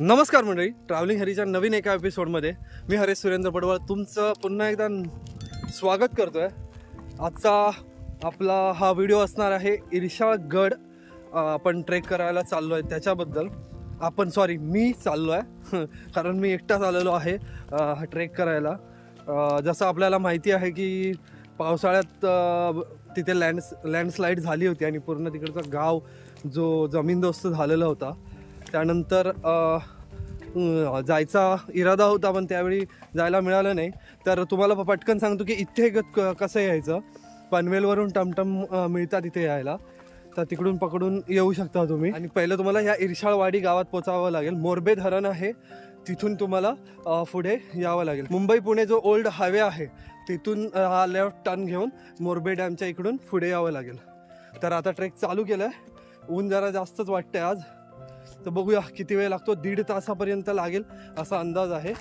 नमस्कार मंडळी, ट्रॅव्हलिंग हरीच्या नवीन एका एपिसोडमध्ये मी हरेश सुरेंद्र पडवळ तुमचं पुन्हा एकदा स्वागत करतो आहे. आजचा आपला हा व्हिडिओ असणार आहे इर्शाळगड. आपण ट्रेक करायला चाललो आहे त्याच्याबद्दल. मी चाललो आहे कारण मी एकटाच आलेलो आहे हा ट्रेक करायला. जसं आपल्याला माहिती आहे की पावसाळ्यात तिथे लँडस्लाईड झाली होती आणि पूर्ण तिकडचं गाव जो जमीनदोस्त झालेला होता. त्यानंतर जायचा इरादा होता पण त्यावेळी जायला मिळालं नाही. तर तुम्हाला पटकन सांगतो की इथे कसं यायचं. पनवेलवरून टमटम मिळतात इथे यायला, तर तिकडून पकडून येऊ शकता तुम्ही. आणि पहिलं तुम्हाला ह्या इर्शाळवाडी गावात पोचावं लागेल. मोरबे धरण आहे तिथून तुम्हाला पुढे यावं लागेल. मुंबई पुणे जो ओल्ड हायवे आहे तिथून हा लेफ्ट टर्न घेऊन मोरबे डॅमच्या इकडून पुढे यावं लागेल. तर आता ट्रेक चालू केलं आहे. ऊन जरा जास्तच वाटतंय आज, तर बघूया किती वेळ लागतो. 1.5 तासापर्यंत लागेल असा अंदाज आहे.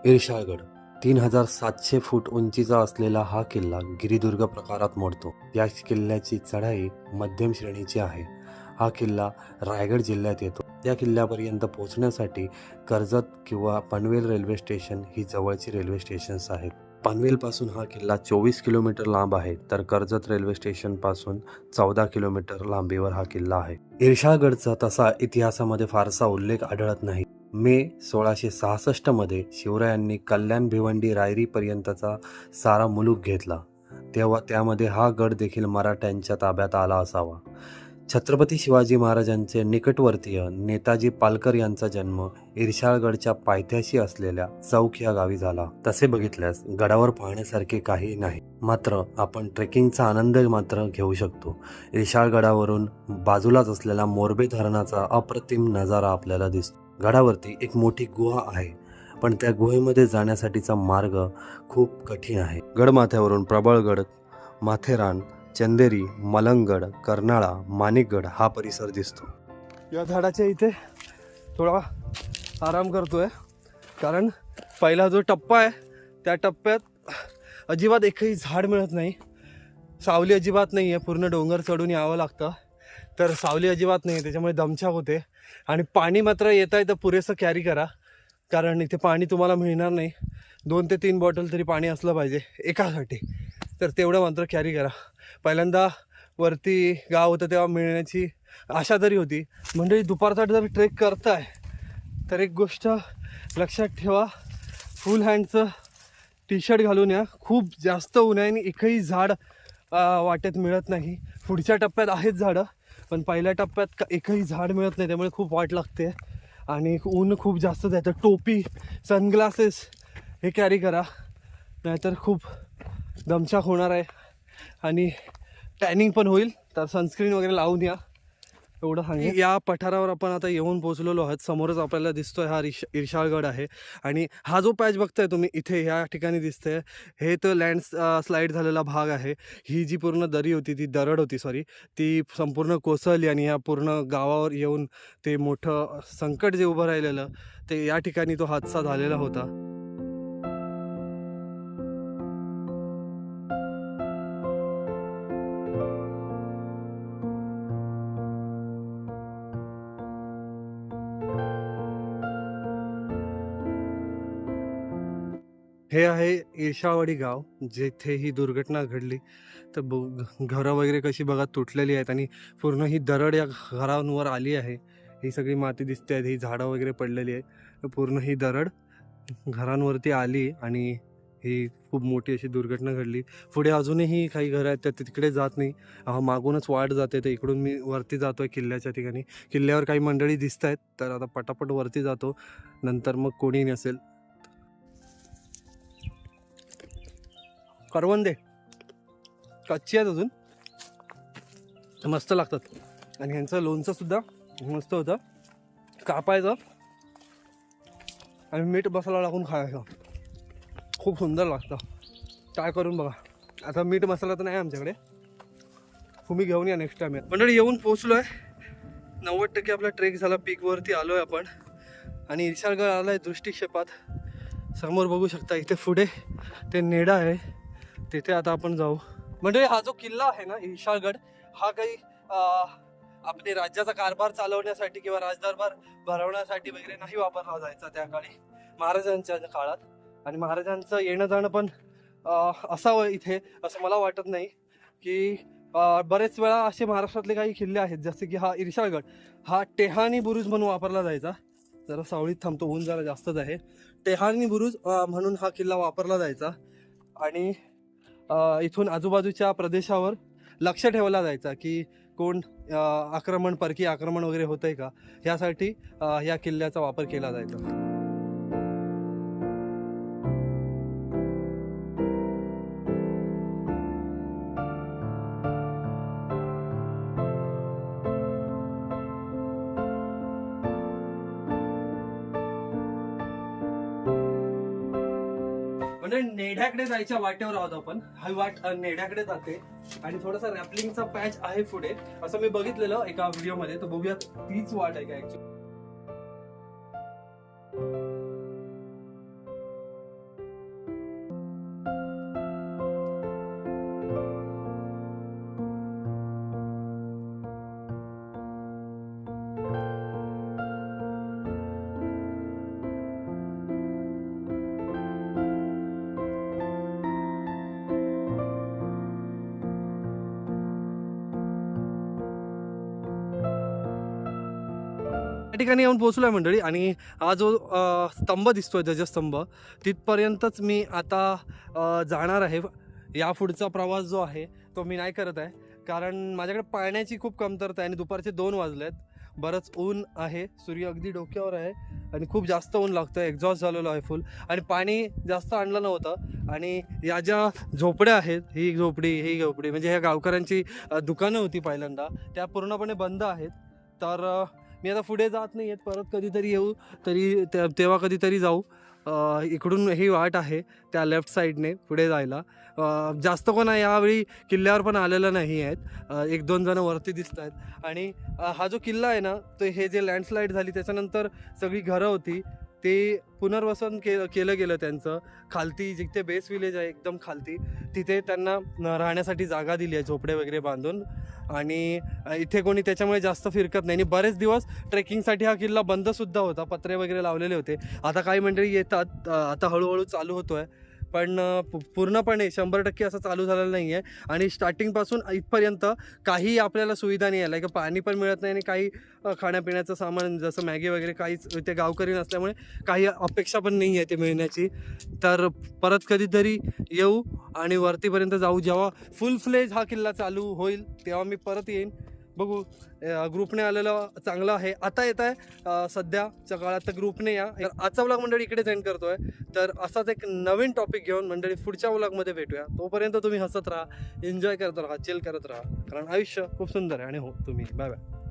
इर्शाळगड 3700 फूट उंचीचा असलेला हा किल्ला गिरिदुर्ग प्रकारात मोडतो. या किल्ल्याची चढाई मध्यम श्रेणीची आहे. हा किल्ला रायगड जिल्ह्यात येतो. या किल्ल्यापर्यंत पोहोचण्यासाठी कर्जत किंवा पनवेल रेल्वे स्टेशन ही जवळची रेल्वे स्टेशन्स आहेत. पनवेलपासून हा किल्ला 24 किलोमीटर लांब आहे, तर कर्जत रेल्वे स्टेशनपासून 14 किलोमीटर लांबीवर हा किल्ला आहे. इर्शाळगडचा तसा इतिहासामध्ये फारसा उल्लेख आढळत नाही. मे 1666 मध्ये शिवरायांनी कल्याण भिवंडी रायरीपर्यंतचा सारा मुलूक घेतला, तेव्हा त्यामध्ये हा गड देखील मराठ्यांच्या ताब्यात आला असावा. छत्रपती शिवाजी महाराजांचे निकटवर्तीय नेताजी पालकर यांचा जन्म इर्शाळगडच्या पायथ्याशी असलेल्या चौक या गावी झाला. तसे बघितल्यास गडावर पाहण्यासारखे काही नाही, मात्र आपण ट्रेकिंगचा आनंद मात्र घेऊ शकतो. इर्शाळगडावरून बाजूलाच असलेला मोरबे धरणाचा अप्रतिम नजारा आपल्याला दिसतो. गडावरती एक मोठी गुहा आहे, पण त्या गुहेमध्ये जाण्यासाठीचा मार्ग खूप कठीण आहे. गडमाथ्यावरून प्रबळगड, माथेरान, चंदेरी, मलंगगड, कर्नाळा, माणिकगड हा परिसर दिसतो. या झाडाच्या इथे थोडा आराम करतोय, कारण पहिला जो टप्पा आहे त्या टप्प्यात अजिबात एकही झाड मिळत नाही. सावली अजिबात नाही आहे. पूर्ण डोंगर चढून यावं लागतं, तर सावली अजिबात नाही आहे, त्याच्यामुळे दमछाक होते. आणि पाणी मात्र येता येतं पुरेसं कॅरी करा, कारण इथे पाणी तुम्हाला मिळणार नाही. 2 ते 3 बॉटल तरी पाणी असलं पाहिजे एकासाठी, तर तेवढं मात्र कॅरी करा. पहिल्यांदा वरती गाव होतं तेव्हा मिळण्याची आशा तरी होती. म्हणजे दुपारचा जर ट्रेक करताय तर एक गोष्ट लक्षात ठेवा, फुल हँडचं टी शर्ट घालून या. खूप जास्त ऊन आहे आणि एकही झाड वाटेत मिळत नाही. पुढच्या टप्प्यात आहेत झाडं, पण पहिल्या टप्प्यात एकही झाड मिळत नाही, त्यामुळे खूप वाट लागते आणि ऊन खूप जास्त जातं. टोपी, सनग्लासेस हे कॅरी करा, नाहीतर खूप दमछाक होणार आहे आणि टॅनिंग पण होईल. तर सनस्क्रीन वगैरे लावून या, एवढं सांगेन. या पठारावर आपण आता येऊन पोहोचलेलो आहोत. समोरच आपल्याला दिसतोय हा इर्शाळगड आहे. आणि हा जो पॅच बघताय तुम्ही इथे ह्या ठिकाणी दिसतंय, हे तर स्लाईड झालेला भाग आहे. ही जी पूर्ण दरी होती, ती दरड होती ती संपूर्ण कोसळली आणि या पूर्ण गावावर येऊन ते मोठं संकट जे उभं राहिलेलं, ते या ठिकाणी तो हादसा झालेला होता. हे आहे इर्शाळवाडी गाव, जिथे ही दुर्घटना घडली. तर घरं वगैरे कशी बघा तुटलेली आहेत आणि पूर्ण ही दरड या घरांवर आली आहे. ही सगळी माती दिसते आहे, ही झाडं वगैरे पडलेली आहे. पूर्ण ही दरड घरांवरती आली आणि ही खूप मोठी अशी दुर्घटना घडली. पुढे अजूनही काही घरं आहेत, तर ते तिकडे जात नाही. मागूनच वाट जाते, तर इकडून मी वरती जातो आहे किल्ल्याच्या ठिकाणी. किल्ल्यावर काही मंडळी दिसत आहेत, तर आता पटापट वरती जातो, नंतर मग कोणी नसेल. करवंदे कच्ची आहेत अजून, मस्त लागतात. आणि ह्यांचं लोणचं सुद्धा मस्त होतं. कापायचं आणि मीठ मसाला टाकून खायचं, खूप सुंदर लागतं. ट्राय करून बघा. आता मीठ मसाला तर नाही आमच्याकडे, तुम्ही घेऊन या नेक्स्ट टाइम. मंडळी येऊन पोचलो आहे. 90% आपला ट्रेक झाला. पीकवरती आलो आहे आपण आणि इर्शाळगड आला आहे दृष्टिक्षेपात. समोर बघू शकता, इथे पुढे ते नेडा आहे, तिथे आता आपण जाऊ. म्हणजे हा जो किल्ला आहे ना इर्शाळगड, हा काही आपली राज्याचा कारभार चालवण्यासाठी किंवा राजदरबार भरवण्यासाठी वगैरे नाही वापरला जायचा त्या काळी महाराजांच्या काळात. आणि महाराजांचं येणं जाणं पण असावं इथे असं मला वाटत नाही. की बरेच वेळा असे महाराष्ट्रातले काही किल्ले आहेत जसे की हा इर्शाळगड, हा टेहानी बुरुज म्हणून वापरला जायचा. जरा सावळीत थांबतो, ऊन जरा जास्तच आहे. टेहानी बुरुज म्हणून हा किल्ला वापरला जायचा. आणि इथून आजूबाजूच्या प्रदेशावर लक्ष ठेवला जायचा की कोण परकीय आक्रमण वगैरे होतंय का, यासाठी या किल्ल्याचा वापर केला जायचा. म्हणजे नेढ्याकडे जायच्या वाटेवर आहोत आपण. हा वाट नेढ्याकडे जाते आणि थोडासा रॅपलिंगचा पॅच आहे पुढे असं मी बघितलेलं एका व्हिडिओ मध्ये. तर बघूया तीच वाट आहे का ऍक्च्युअली. त्या ठिकाणी येऊन पोहोचलोय मंडळी. आणि हा जो स्तंभ दिसतोय ध्वजस्तंभ, तिथपर्यंतच मी आता जाणार आहे. या पुढचा प्रवास जो आहे तो मी नाही करत आहे, कारण माझ्याकडे पाण्याची खूप कमतरता आहे आणि दुपारचे 2 वाजलेत. बरंच ऊन आहे, सूर्य अगदी डोक्यावर आहे आणि खूप जास्त ऊन लागतं. एक्झॉस्ट झालेलो आहे फुल आणि पाणी जास्त आणलं नव्हतं. आणि या ज्या झोपड्या आहेत, ही झोपडी म्हणजे ह्या गावकऱ्यांची दुकानं होती पहिल्यांदा, त्या पूर्णपणे बंद आहेत. तर मी आता पुढे जात नाही आहेत, परत कधीतरी येऊ, तेव्हा कधीतरी जाऊ. इकडून ही वाट आहे त्या लेफ्ट साईडने पुढे जायला. जास्त कोण यावेळी किल्ल्यावर पण आलेलं नाही आहेत, 1-2 जण वरती दिसत आहेत. आणि हा जो किल्ला आहे ना, तो हे जे लँडस्लाईड झाली त्याच्यानंतर सगळी घरं होती ते पुनर्वसन केलं गेलं त्यांचं. खालती जिथे बेस विलेज आहे एकदम खालती, तिथे त्यांना राहण्यासाठी जागा दिली आहे झोपडे वगैरे बांधून. आणि इथे कोणी त्याच्यामुळे जास्त फिरकत नाही. आणि बरेच दिवस ट्रेकिंगसाठी हा किल्ला बंदसुद्धा होता, पत्रे वगैरे लावलेले होते. आता काही मंडळी येतात, आता हळूहळू चालू होतो आहे, पण पूर्णपणे 100% असं चालू झालेलं नाही आहे. आणि स्टार्टिंगपासून इथपर्यंत काही आपल्याला सुविधा नाही आहे, लाईक पाणी पण मिळत नाही आणि काही खाण्यापिण्याचं सामान जसं मॅगी वगैरे काहीच इथे गावकरी नसल्यामुळे काही अपेक्षा पण नाही आहे ते मिळण्याची. तर परत कधीतरी येऊ आणि वरतीपर्यंत जाऊ. जेव्हा फुल फ्लेज हा किल्ला चालू होईल तेव्हा मी परत येईन. बघू, ग्रुपने आलेलं चांगलं आहे. आता येत आहे सध्याच्या काळात, तर ग्रुपने या. आजचा व्लॉग मंडळी इकडेच एंड करतोय. तर असाच एक नवीन टॉपिक घेऊन मंडळी पुढच्या व्लॉगमध्ये भेटूया. तोपर्यंत तुम्ही हसत राहा, एन्जॉय करत राहा, चिल करत राहा, कारण आयुष्य खूप सुंदर आहे. आणि हो, तुम्ही बाय बाय.